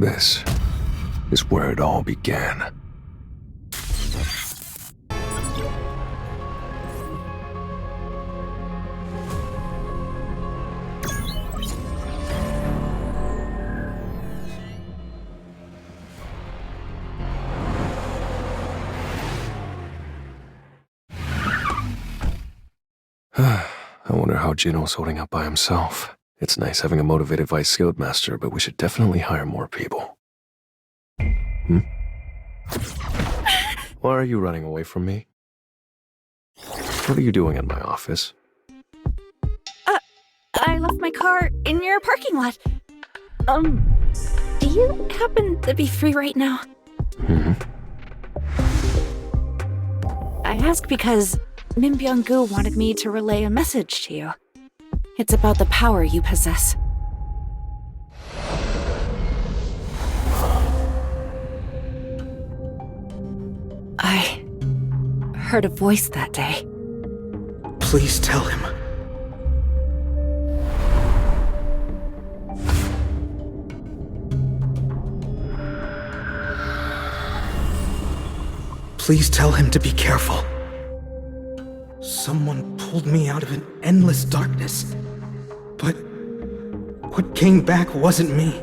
This is where it all began. I wonder how Jinwoo's holding up by himself. It's nice having a motivated vice skilled master, but we should definitely hire more people. Why are you running away from me? What are you doing in my office? I left my car in your parking lot. Do you happen to be free right now? I ask because Min Byung-gu wanted me to relay a message to you. It's about the power you possess. I heard a voice that day. Please tell him. Please tell him to be careful. Someone pulled me out of an endless darkness. But what came back wasn't me.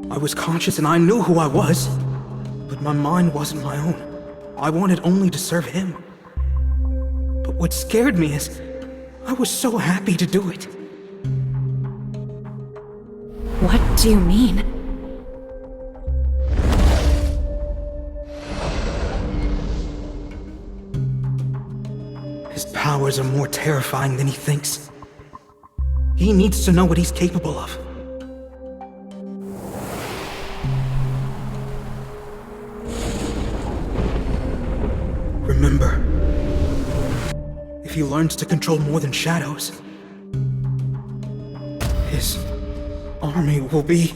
I was conscious and I knew who I was, but my mind wasn't my own. I wanted only to serve him. But what scared me is I was so happy to do it. What do you mean? His powers are more terrifying than he thinks. He needs to know what he's capable of. Remember, if he learns to control more than shadows, his army will be...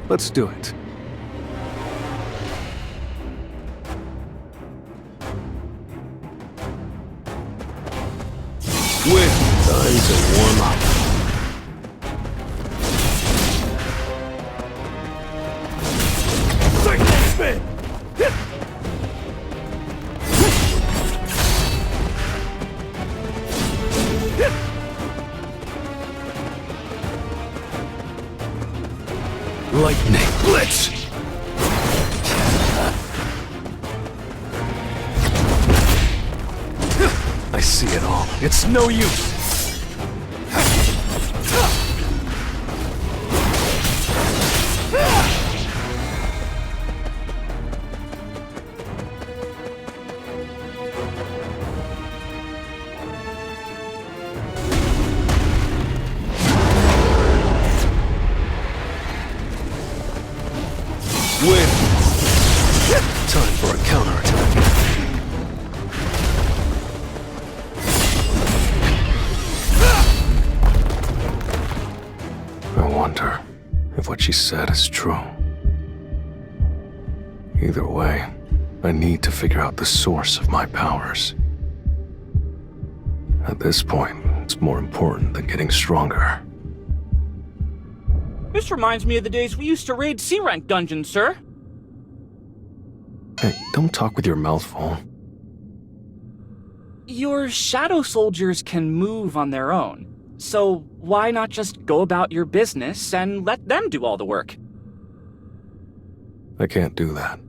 Let's do it. Win! Time to warm up. Spin! Lightning Blitz! I see it all. It's no use! Win! Time for a counterattack. I wonder if what she said is true. Either way, I need to figure out the source of my powers. At this point, it's more important than getting stronger. This reminds me of the days we used to raid C-rank dungeons, sir. Hey, don't talk with your mouth full. Your shadow soldiers can move on their own, so why not just go about your business and let them do all the work? I can't do that.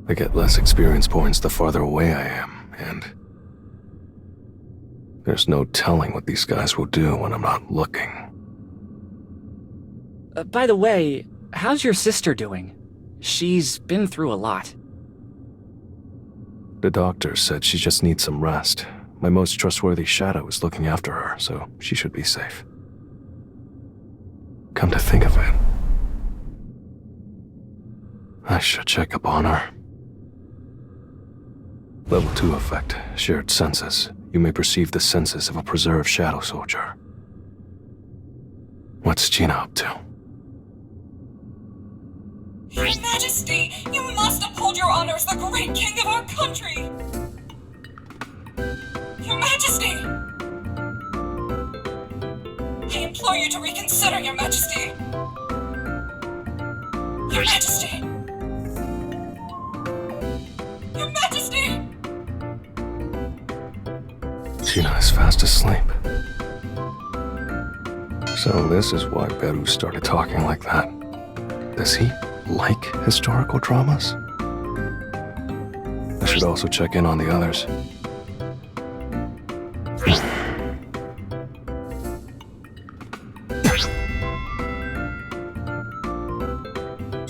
I get less experience points the farther away I am, and there's no telling what these guys will do when I'm not looking. By the way, how's your sister doing? She's been through a lot. The doctor said she just needs some rest. My most trustworthy shadow is looking after her, so she should be safe. Come to think of it, I should check up on her. Level 2 effect, shared senses. You may perceive the senses of a preserved shadow soldier. What's Gina up to? Your Majesty, you must uphold your honor as the great king of our country! Your Majesty! I implore you to reconsider, Your Majesty! Your Majesty! Your Majesty! Gina is fast asleep. So this is why Beru started talking like that. Does he like historical dramas? I should also check in on the others.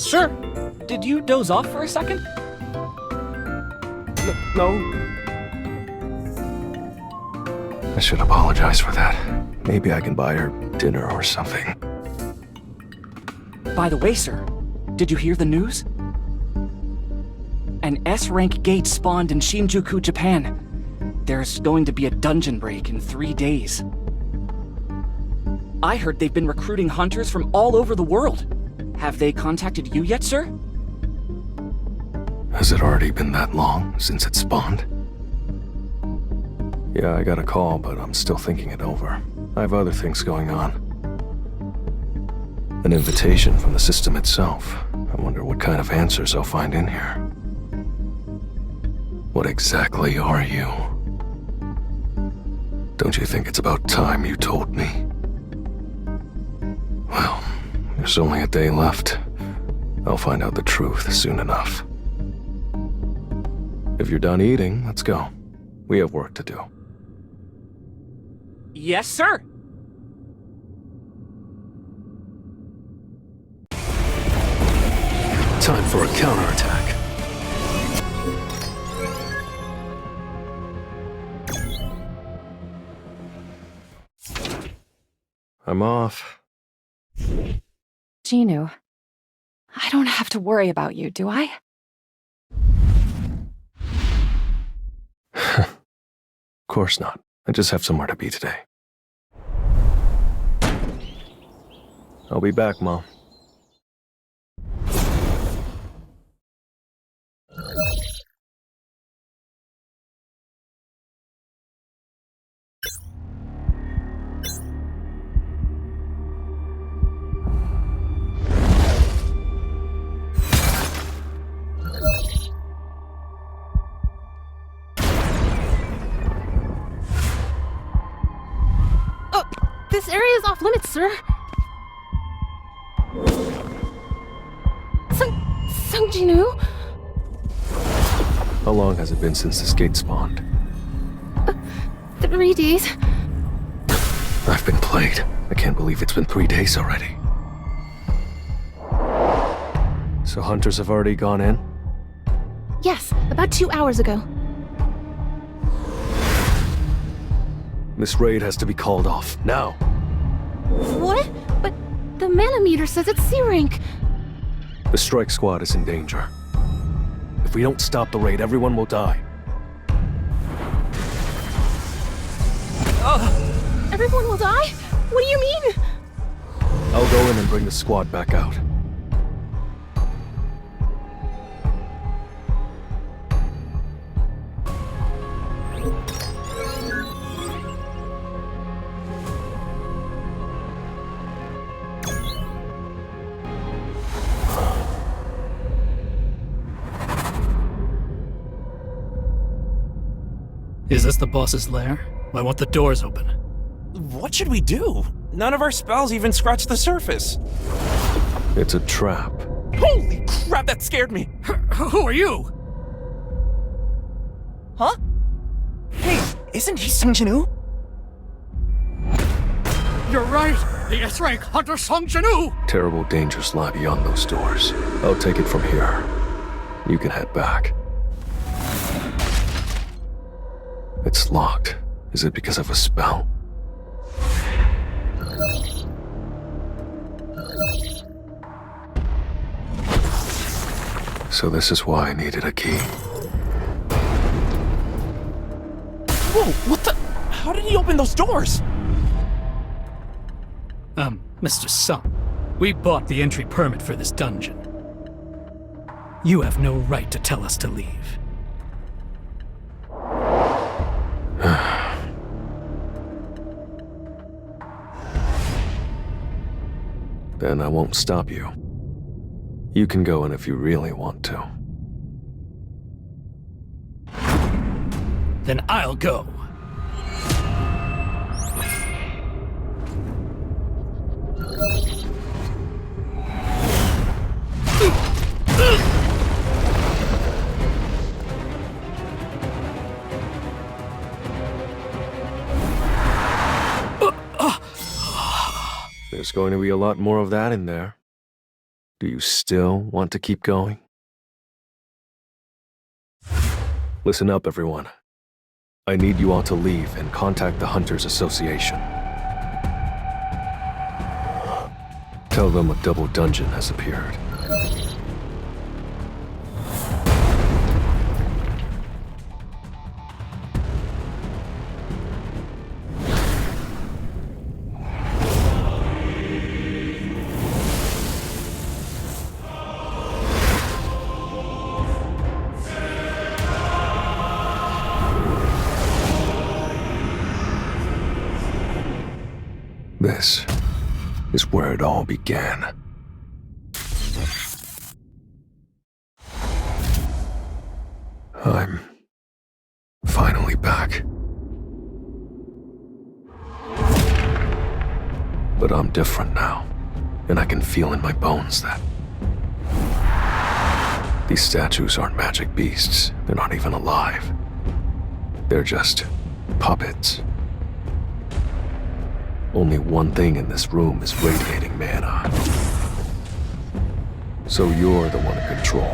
Sir, did you doze off for a second? No. I should apologize for that. Maybe I can buy her dinner or something. By the way, sir, did you hear the news? An S-rank gate spawned in Shinjuku, Japan. There's going to be a dungeon break in 3 days. I heard they've been recruiting hunters from all over the world. Have they contacted you yet, sir? Has it already been that long since it spawned? Yeah, I got a call, but I'm still thinking it over. I have other things going on. An invitation from the system itself. I wonder what kind of answers I'll find in here. What exactly are you? Don't you think it's about time you told me? Well, there's only a day left. I'll find out the truth soon enough. If you're done eating, let's go. We have work to do. Yes, sir. Time for a counterattack. I'm off. Jinwoo, I don't have to worry about you, do I? Of course not. I just have somewhere to be today. I'll be back, Mom. This area is off limits, sir. So Jinwoo? How long has it been since this gate spawned? 3 days. I've been played. I can't believe it's been 3 days already. So hunters have already gone in? Yes, about 2 hours ago. This raid has to be called off, now. What? But the mana meter says it's C rank. The strike squad is in danger. If we don't stop the raid, everyone will die. Everyone will die? What do you mean? I'll go in and bring the squad back out. Is this the boss's lair? Why won't the doors open? What should we do? None of our spells even scratch the surface. It's a trap. Holy crap, that scared me! Who are you? Huh? Hey, isn't he Sung Jinwoo? You're right! The S-rank Hunter Sung Jinwoo! Terrible dangers lie beyond those doors. I'll take it from here. You can head back. It's locked. Is it because of a spell? So this is why I needed a key. Whoa, what the? How did he open those doors? Mr. Sung, we bought the entry permit for this dungeon. You have no right to tell us to leave. Then I won't stop you. You can go in if you really want to. Then I'll go. There's going to be a lot more of that in there. Do you still want to keep going? Listen up, everyone. I need you all to leave and contact the Hunters Association. Tell them a double dungeon has appeared. This is where it all began. I'm finally back. But I'm different now, and I can feel in my bones that these statues aren't magic beasts. They're not even alive. They're just puppets. Only one thing in this room is radiating mana. So you're the one in control.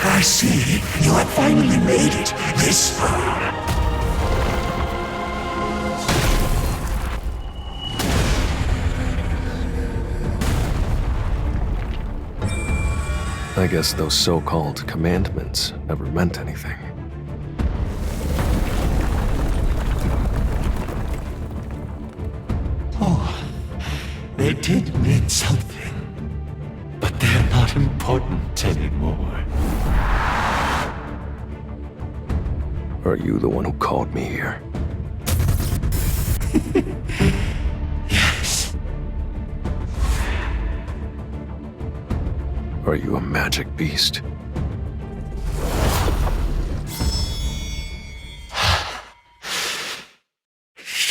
I see you have finally made it this far. I guess those so-called commandments never meant anything. Oh, they did mean something, but they're not important anymore. Are you the one who called me here? Yes. Are you a magic beast?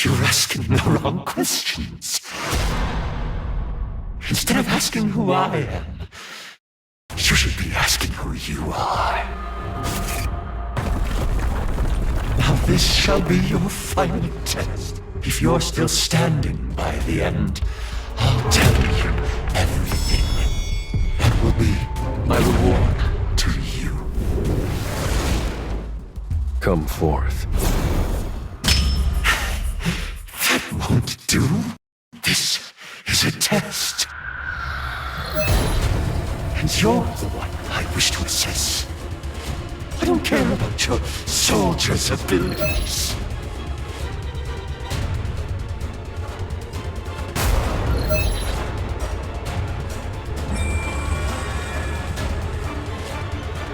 You're asking the wrong questions. Instead of asking who I am, you should be asking who you are. Now this shall be your final test. If you're still standing by the end, I'll tell you everything. That will be my reward to you. Come forth. That won't do. This is a test. And you're the one I wish to assess. I don't care about your soldier's abilities.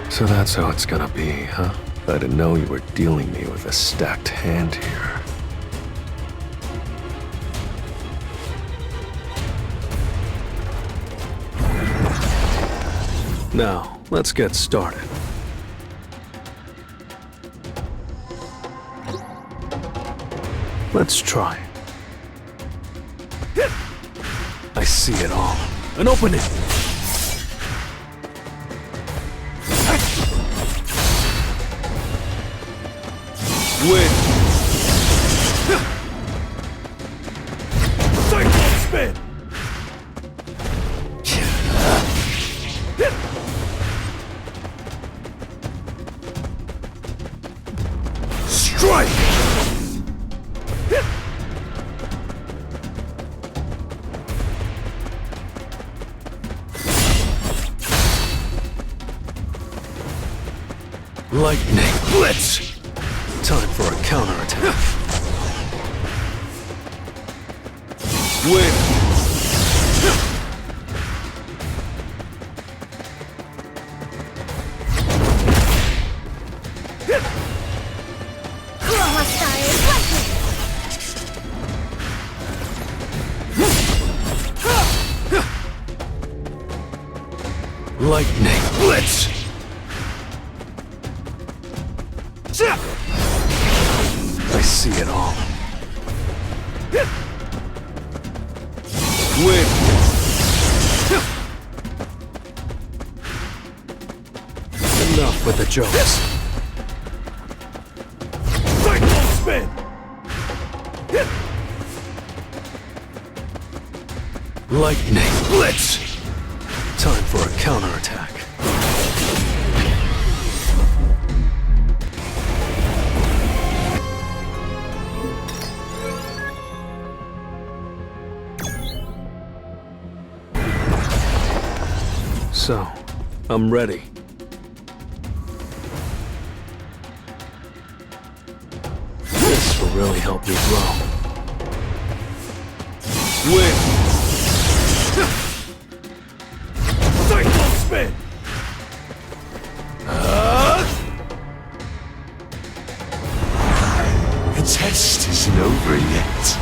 So that's how it's gonna be, huh? I didn't know you were dealing me with a stacked hand here. Now, let's get started. Let's try. I see it all. An opening! Win! Cyclone spin! Strike! Lightning Blitz! Time for a counterattack. Win! Lightning Blitz! I see it all. Win! Enough with the jokes. Cyclone spin! Lightning Blitz! Time for a counterattack. So, I'm ready. This will really help me grow. Win! Cyclone spin! The test isn't over yet.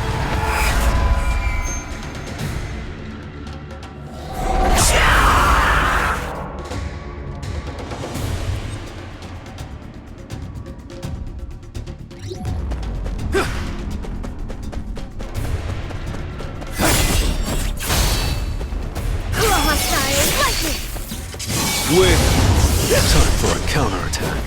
Win! Time for a counterattack.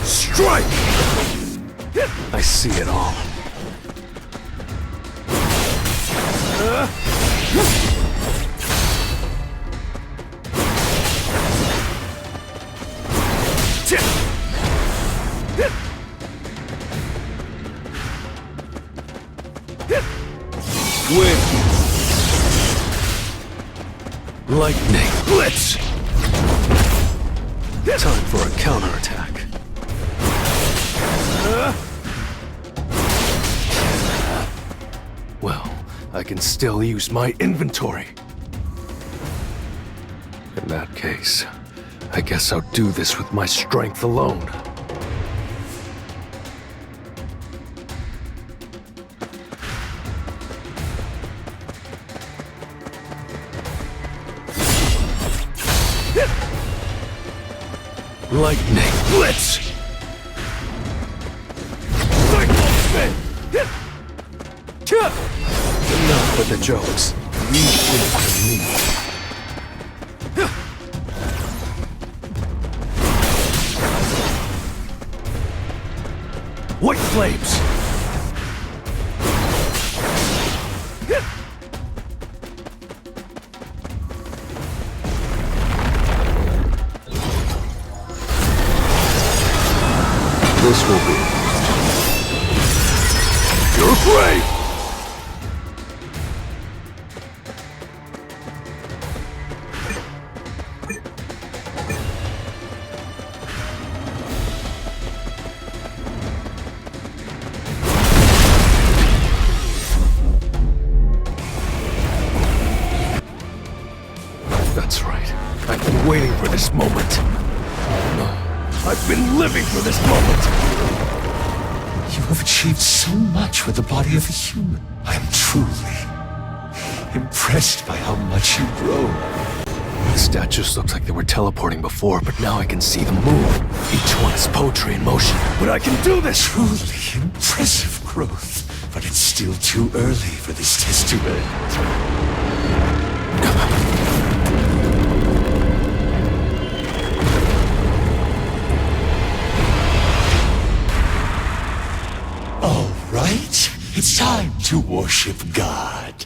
Strike! I see it all. Win! Lightning Blitz! Time for a counterattack. Well, I can still use my inventory. In that case, I guess I'll do this with my strength alone. Lightning Blitz! Cyclone spin! Enough with the jokes. Leave it to me. White flames! This will be your grave! That's right. I've been waiting for this moment. I've been living for this moment! You have achieved so much with the body of a human. I am truly impressed by how much you've grown. The statues looked like they were teleporting before, but now I can see them move. Each one is poetry in motion. But I can do this! Truly impressive growth. But it's still too early for this test to end. All right, it's time to worship God.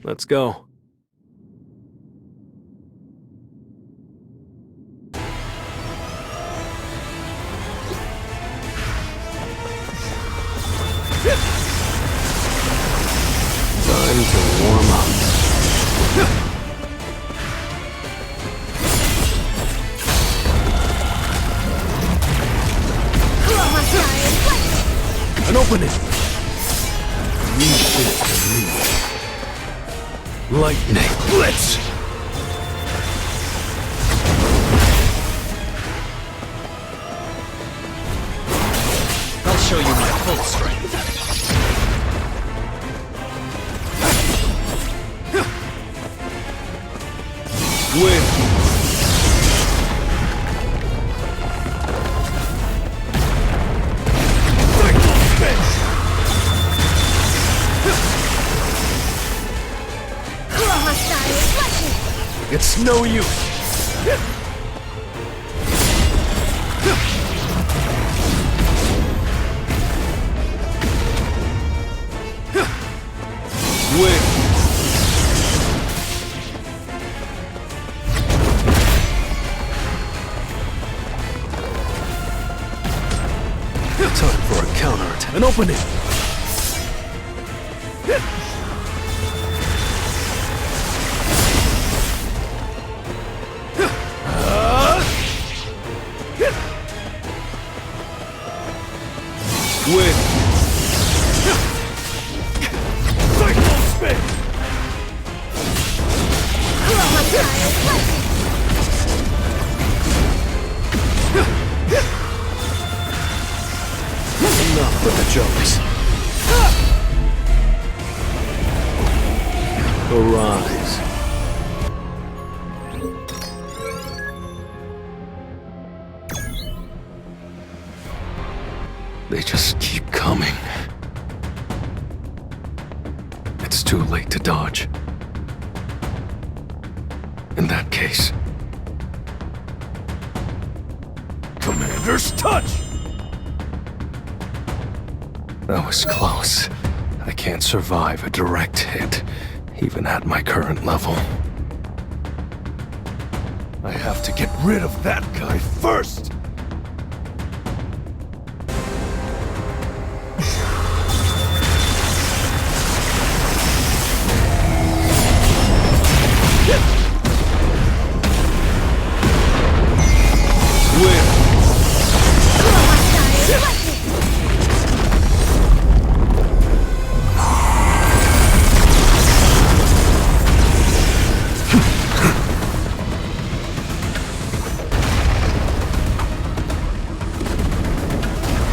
Let's go. Time to warm up. An opening! Lightning blitz! I'll show you my full strength. Win! It's no use! Win! Time for a counterattack. An opening! Win! Cycle spin! Enough with the jokes. Arise. They just keep coming. It's too late to dodge. In that case... Commander's touch! That was close. I can't survive a direct hit, even at my current level. I have to get rid of that guy first!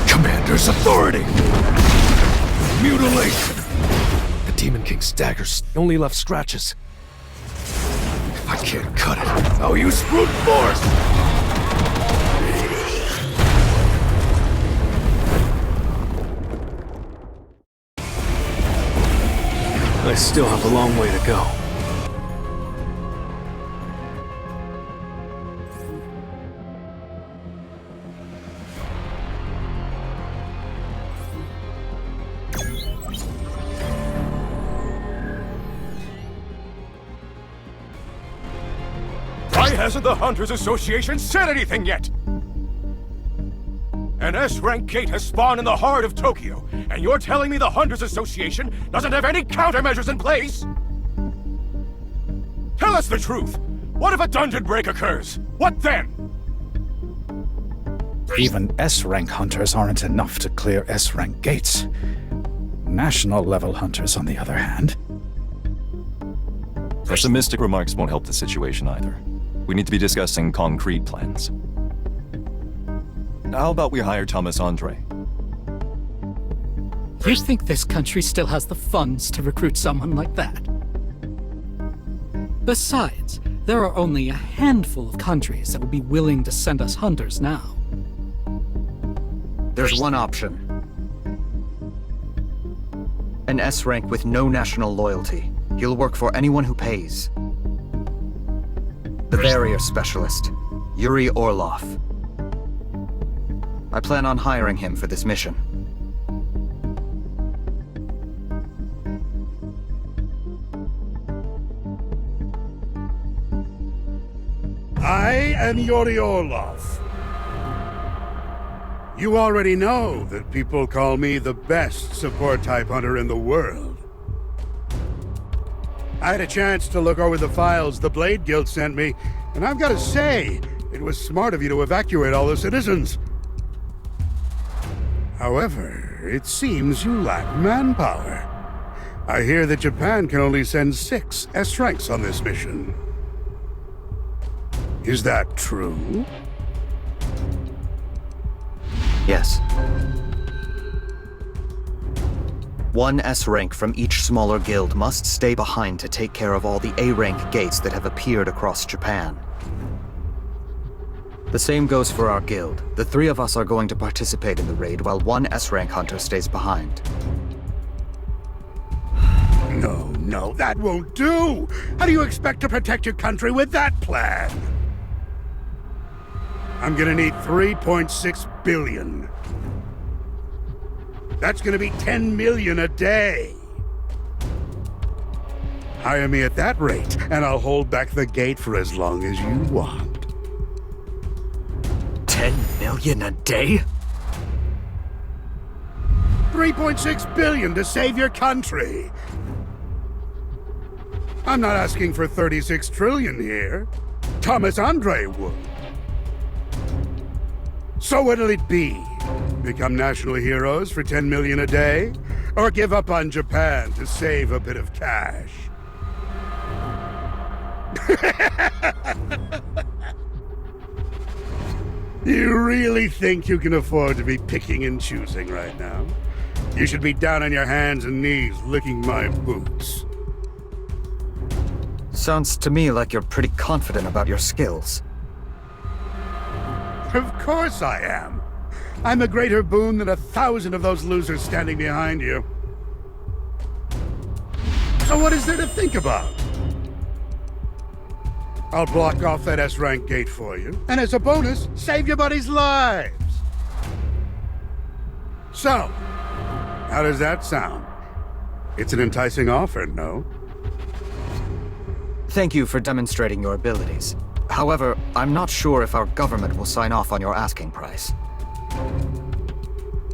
Commander's authority! Mutilation! The Demon King's daggers only left scratches. If I can't cut it, I'll use brute force! I still have a long way to go. Why hasn't the Hunters Association said anything yet? An S-rank gate has spawned in the heart of Tokyo, and you're telling me the Hunters Association doesn't have any countermeasures in place? Tell us the truth! What if a dungeon break occurs? What then? Even S-rank hunters aren't enough to clear S-rank gates. National-level hunters, on the other hand... Pessimistic remarks won't help the situation either. We need to be discussing concrete plans. How about we hire Thomas Andre? You think this country still has the funds to recruit someone like that? Besides, there are only a handful of countries that would be willing to send us hunters now. There's one option. An S-rank with no national loyalty. He'll work for anyone who pays. The barrier specialist, Yuri Orlov. I plan on hiring him for this mission. I am Yuri Orlov. You already know that people call me the best support-type hunter in the world. I had a chance to look over the files the Blade Guild sent me, and I've got to say, it was smart of you to evacuate all the citizens. However, it seems you lack manpower. I hear that Japan can only send 6 S-ranks on this mission. Is that true? Yes. 1 S-rank from each smaller guild must stay behind to take care of all the A-rank gates that have appeared across Japan. The same goes for our guild. The 3 of us are going to participate in the raid while 1 S-rank hunter stays behind. No, that won't do! How do you expect to protect your country with that plan? I'm gonna need 3.6 billion. That's gonna be 10 million a day. Hire me at that rate, and I'll hold back the gate for as long as you want. 10 million a day? 3.6 billion to save your country. I'm not asking for 36 trillion here. Thomas Andre would. So what'll it be? Become national heroes for 10 million a day? Or give up on Japan to save a bit of cash? You really think you can afford to be picking and choosing right now? You should be down on your hands and knees licking my boots. Sounds to me like you're pretty confident about your skills. Of course I am. I'm a greater boon than 1,000 of those losers standing behind you. So what is there to think about? I'll block off that S-rank gate for you, and as a bonus, save your buddies' lives. So, how does that sound? It's an enticing offer, no? Thank you for demonstrating your abilities. However, I'm not sure if our government will sign off on your asking price.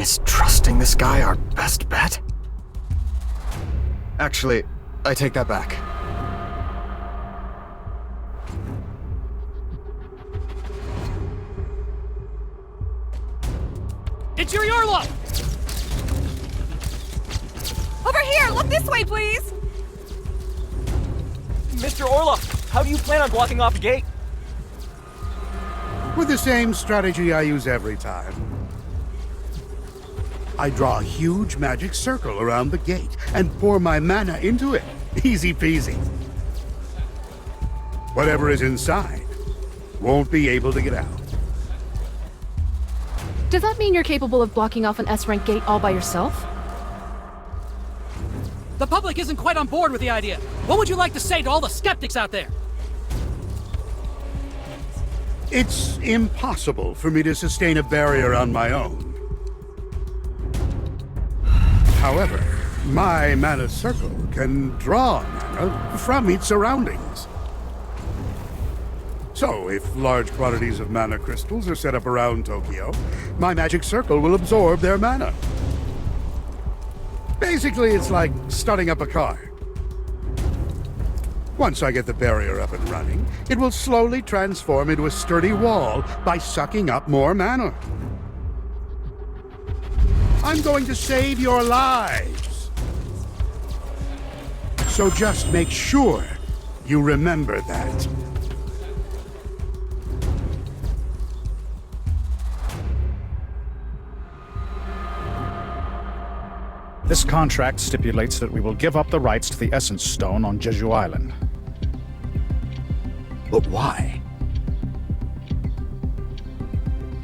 Is trusting this guy our best bet? Actually, I take that back. It's your Orlov! Over here! Look this way, please! Mr. Orlov, how do you plan on blocking off the gate? With the same strategy I use every time. I draw a huge magic circle around the gate and pour my mana into it. Easy peasy. Whatever is inside won't be able to get out. Does that mean you're capable of blocking off an S-rank gate all by yourself? The public isn't quite on board with the idea. What would you like to say to all the skeptics out there? It's impossible for me to sustain a barrier on my own. However, my mana circle can draw mana from its surroundings. So, if large quantities of mana crystals are set up around Tokyo, my magic circle will absorb their mana. Basically, it's like starting up a car. Once I get the barrier up and running, it will slowly transform into a sturdy wall by sucking up more mana. I'm going to save your lives. So just make sure you remember that. This contract stipulates that we will give up the rights to the Essence Stone on Jeju Island. But why?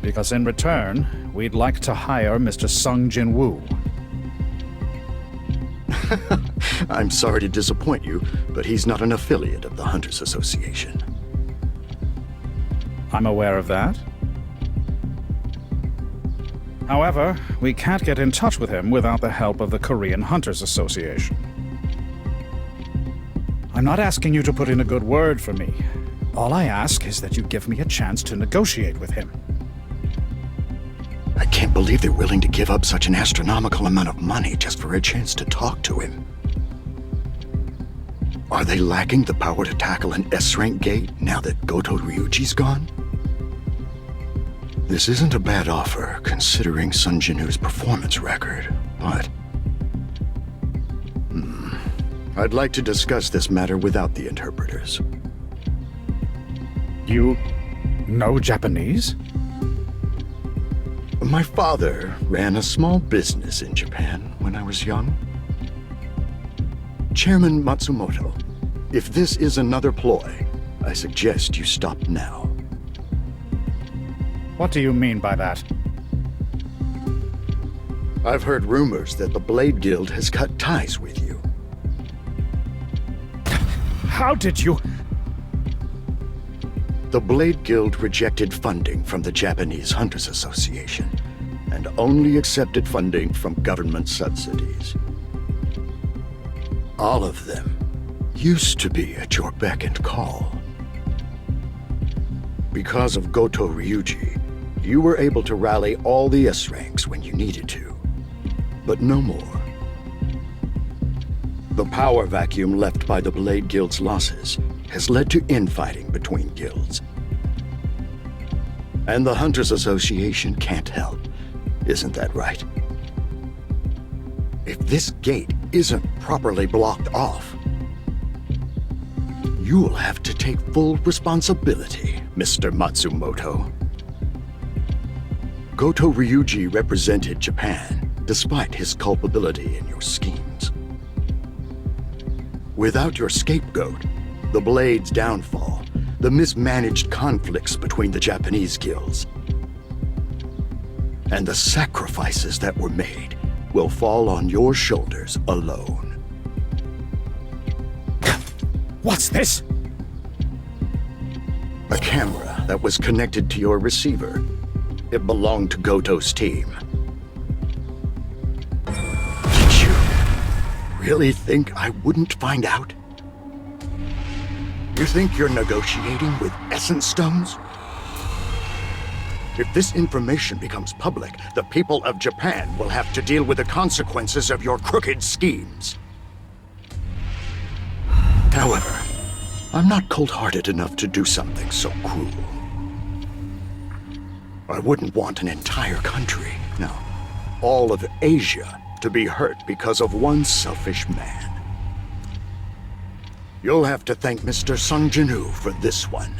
Because in return, we'd like to hire Mr. Sung Jinwoo. I'm sorry to disappoint you, but he's not an affiliate of the Hunters Association. I'm aware of that. However, we can't get in touch with him without the help of the Korean Hunters Association. I'm not asking you to put in a good word for me. All I ask is that you give me a chance to negotiate with him. I can't believe they're willing to give up such an astronomical amount of money just for a chance to talk to him. Are they lacking the power to tackle an S-rank gate now that Goto Ryuji's gone? This isn't a bad offer, considering Sun Jinwoo's performance record, but... I'd like to discuss this matter without the interpreters. You know Japanese? My father ran a small business in Japan when I was young. Chairman Matsumoto, if this is another ploy, I suggest you stop now. What do you mean by that? I've heard rumors that the Blade Guild has cut ties with you. How did you... The Blade Guild rejected funding from the Japanese Hunters Association, and only accepted funding from government subsidies. All of them used to be at your beck and call. Because of Goto Ryuji, you were able to rally all the S-ranks when you needed to, but no more. The power vacuum left by the Blade Guild's losses has led to infighting between guilds. And the Hunters Association can't help, isn't that right? If this gate isn't properly blocked off, you'll have to take full responsibility, Mr. Matsumoto. Goto Ryuji represented Japan, despite his culpability in your schemes. Without your scapegoat, the Blade's downfall, the mismanaged conflicts between the Japanese guilds, and the sacrifices that were made will fall on your shoulders alone. What's this? A camera that was connected to your receiver. It belonged to Goto's team. Did you really think I wouldn't find out? You think you're negotiating with essence stones? If this information becomes public, the people of Japan will have to deal with the consequences of your crooked schemes. However, I'm not cold-hearted enough to do something so cruel. I wouldn't want an entire country, no, all of Asia, to be hurt because of one selfish man. You'll have to thank Mr. Sun Jinwoo for this one.